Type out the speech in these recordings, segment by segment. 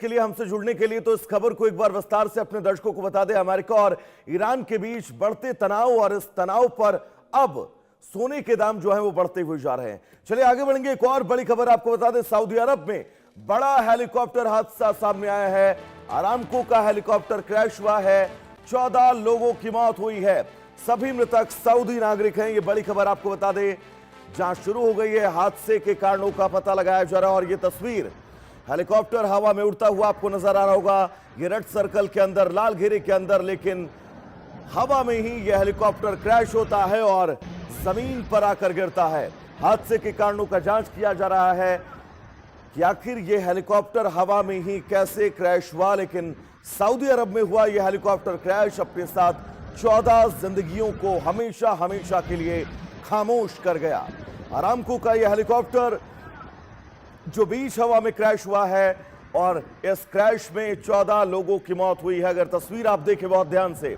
के लिए हमसे जुड़ने के लिए। तो इस खबर को एक बार विस्तार से अपने दर्शकों को बता दें। अमेरिका और ईरान के बीच बढ़ते तनाव और इस तनाव पर अब सोने के दाम जो है वो बढ़ते हुए जा रहे हैं। चलिए आगे बढ़ेंगे। एक और बड़ी खबर आपको बता दें, सऊदी अरब में बड़ा हेलीकॉप्टर हादसा सामने आया है। अरामको का हेलीकॉप्टर क्रैश हुआ है, 14 लोगों की मौत हुई है, सभी मृतक सऊदी नागरिक हैं। ये बड़ी खबर आपको बता दें। जांच शुरू हो गई है, हादसे के कारणों का पता लगाया जा रहा है। और ये तस्वीर हेलीकॉप्टर हवा में उड़ता हुआ आपको नजर आ रहा होगा। ये रेड सर्कल के अंदर, लाल घेरे के अंदर, लेकिन हवा में ही यह हेलीकॉप्टर क्रैश होता है और जमीन पर आकर गिरता है। हादसे के कारणों का जांच किया जा रहा है कि आखिर यह हेलीकॉप्टर हवा में ही कैसे क्रैश हुआ। लेकिन सऊदी अरब में हुआ यह हेलीकॉप्टर क्रैश अपने साथ 14 जिंदगियों को हमेशा हमेशा के लिए खामोश कर गया। अरामको का यह हेलीकॉप्टर जो बीच हवा में क्रैश हुआ है और इस क्रैश में 14 लोगों की मौत हुई है। अगर तस्वीर आप देखें बहुत ध्यान से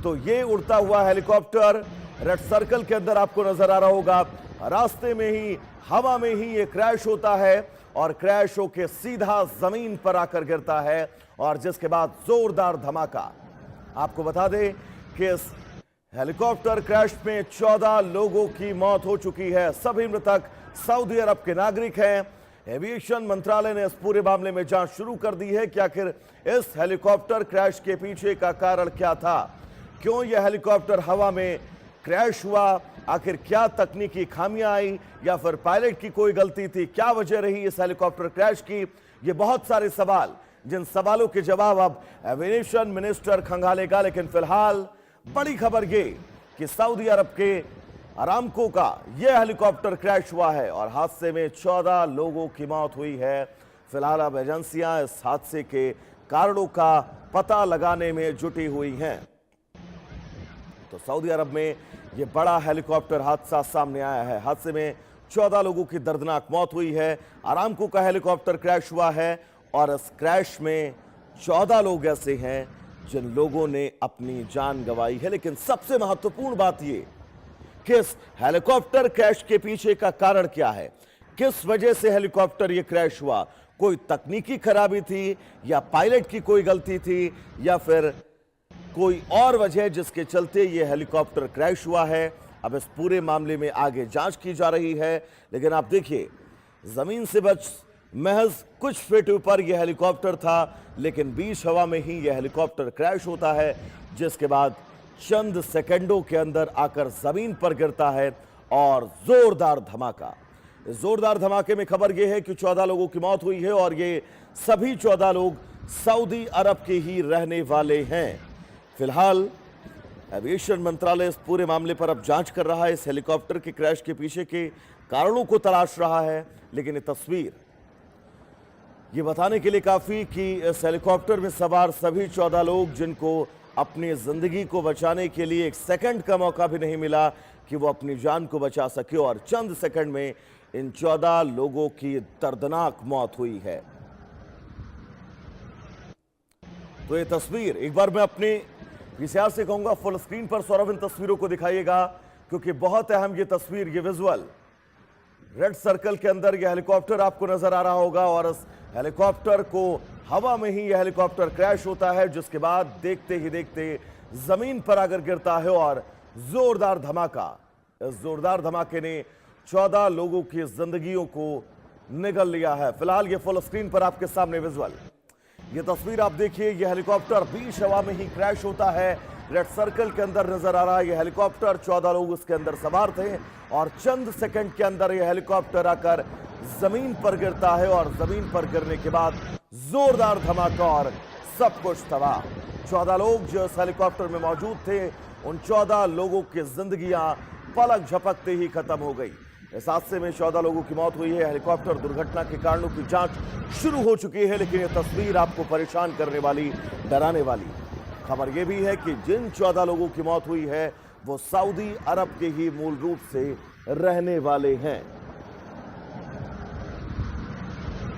तो ये उड़ता हुआ हेलीकॉप्टर रेड सर्कल के अंदर आपको नजर आ रहा होगा। रास्ते में ही, हवा में ही ये क्रैश होता है और क्रैश होकर सीधा जमीन पर आकर गिरता है और जिसके बाद जोरदार धमाका। आपको बता दें कि इस हेलीकॉप्टर क्रैश में 14 लोगों की मौत हो चुकी है, सभी मृतक सऊदी अरब के नागरिक हैं। एविएशन मंत्रालय ने इस पूरे मामले में जांच शुरू कर दी है कि आखिर इस हेलीकॉप्टर क्रैश के पीछे का कारण क्या था, क्यों यह हेलीकॉप्टर हवा में क्रैश हुआ, आखिर क्या तकनीकी खामियां आई या फिर पायलट की कोई गलती थी, क्या वजह रही इस हेलीकॉप्टर क्रैश की। ये बहुत सारे सवाल, जिन सवालों के जवाब अब एविएशन मिनिस्टर खंगालेगा। लेकिन फिलहाल बड़ी खबर ये कि सऊदी अरब के अरामको का यह हेलीकॉप्टर क्रैश हुआ है और हादसे में 14 लोगों की मौत हुई है। फिलहाल अब एजेंसियां इस हादसे के कारणों का पता लगाने में जुटी हुई हैं। तो सऊदी अरब में यह बड़ा हेलीकॉप्टर हादसा सामने आया है। हादसे में 14 लोगों की दर्दनाक मौत हुई है। अरामको का हेलीकॉप्टर क्रैश हुआ है और इस क्रैश में 14 लोग ऐसे हैं जिन लोगों ने अपनी जान गंवाई है। लेकिन सबसे महत्वपूर्ण बात यह कि इस हेलीकॉप्टर क्रैश के पीछे का कारण क्या है, किस वजह से हेलीकॉप्टर ये क्रैश हुआ। कोई तकनीकी खराबी थी या पायलट की कोई गलती थी या फिर कोई और वजह जिसके चलते ये हेलीकॉप्टर क्रैश हुआ है। अब इस पूरे मामले में आगे जांच की जा रही है। लेकिन आप देखिए, जमीन से बस महज कुछ फीट ऊपर यह हेलीकॉप्टर था, लेकिन बीच हवा में ही यह हेलीकॉप्टर क्रैश होता है, जिसके बाद चंद सेकंडों के अंदर आकर जमीन पर गिरता है और जोरदार धमाका। इस जोरदार धमाके में खबर यह है कि 14 लोगों की मौत हुई है और ये सभी 14 लोग सऊदी अरब के ही रहने वाले हैं। फिलहाल एविएशन मंत्रालय इस पूरे मामले पर अब जांच कर रहा है, इस हेलीकॉप्टर के क्रैश के पीछे के कारणों को तलाश रहा है। लेकिन ये तस्वीर ये बताने के लिए काफी कि इस हेलीकॉप्टर में सवार सभी 14 लोग, जिनको अपनी जिंदगी को बचाने के लिए एक सेकंड का मौका भी नहीं मिला कि वो अपनी जान को बचा सके, और चंद सेकंड में इन 14 लोगों की दर्दनाक मौत हुई है। तो ये तस्वीर एक बार मैं अपने वीसीआर से कहूंगा फुल स्क्रीन पर सौरभ इन तस्वीरों को दिखाइएगा, क्योंकि बहुत अहम ये तस्वीर, ये विजुअल। रेड सर्कल के अंदर यह हेलीकॉप्टर आपको नजर आ रहा होगा और इस हेलीकॉप्टर को हवा में ही यह हेलीकॉप्टर क्रैश होता है, जिसके बाद देखते ही देखते जमीन पर आकर गिरता है और जोरदार धमाका। इस जोरदार धमाके ने 14 लोगों की जिंदगियों को निगल लिया है। फिलहाल ये फुल स्क्रीन पर आपके सामने विजुअल, ये तस्वीर आप देखिए। यह हेलीकॉप्टर बीच हवा में ही क्रैश होता है, रेड सर्कल के अंदर नजर आ रहा है यह हेलीकॉप्टर। 14 लोग उसके अंदर सवार थे और चंद सेकंड के अंदर यह हेलीकॉप्टर आकर जमीन पर गिरता है और जमीन पर गिरने के बाद जोरदार धमाका और सब कुछ तबाह। 14 लोग जो इस हेलीकॉप्टर में मौजूद थे, उन 14 लोगों की जिंदगियां पलक झपकते ही खत्म हो गई। इस हादसे में 14 लोगों की मौत हुई है। हेलीकॉप्टर दुर्घटना के कारणों की जांच शुरू हो चुकी है। लेकिन यह तस्वीर आपको परेशान करने वाली, डराने वाली खबर यह भी है कि जिन 14 लोगों की मौत हुई है वो सऊदी अरब के ही मूल रूप से रहने वाले हैं।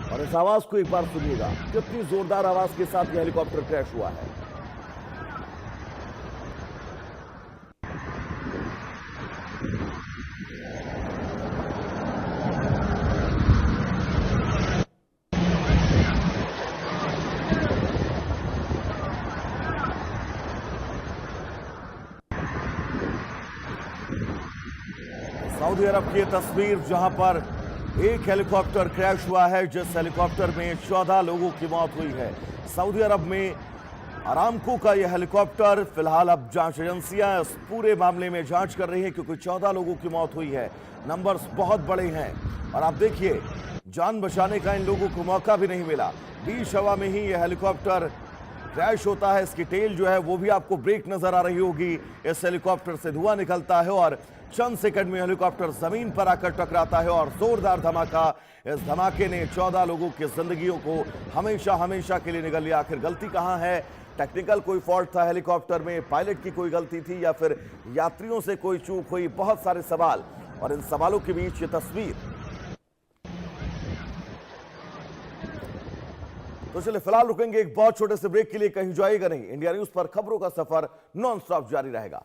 और इस आवाज को एक बार सुनिएगा, कितनी जोरदार आवाज के साथ यह हेलीकॉप्टर क्रैश हुआ है। सऊदी अरब की ये तस्वीर जहां पर एक हेलीकॉप्टर क्रैश हुआ है, जिस हेलीकॉप्टर में 14 लोगों की मौत हुई है। सऊदी अरब में अरामको का यह हेलीकॉप्टर, फिलहाल अब जांच एजेंसियां इस पूरे मामले में जांच कर रही हैं क्योंकि 14 लोगों की मौत हुई है। नंबर्स बहुत बड़े हैं और आप देखिए जान बचाने का इन लोगों को मौका भी नहीं मिला। बीच हवा में ही यह हेलीकॉप्टर क्रैश होता है। इसकी टेल जो है वो भी आपको ब्रेक नजर आ रही होगी। इस हेलीकॉप्टर से धुआं निकलता है और चंद सेकंड में हेलीकॉप्टर जमीन पर आकर टकराता है और जोरदार धमाका। इस धमाके ने 14 लोगों की जिंदगियों को हमेशा हमेशा के लिए निगल लिया। आखिर गलती कहां है? टेक्निकल कोई फॉल्ट था हेलीकॉप्टर में, पायलट की कोई गलती थी या फिर यात्रियों से कोई चूक हुई? बहुत सारे सवाल और इन सवालों के बीच ये तस्वीर। तो चलिए फिलहाल रुकेंगे एक बहुत छोटे से ब्रेक के लिए, कहीं जाइएगा नहीं। इंडिया न्यूज पर खबरों का सफर नॉन स्टॉप जारी रहेगा।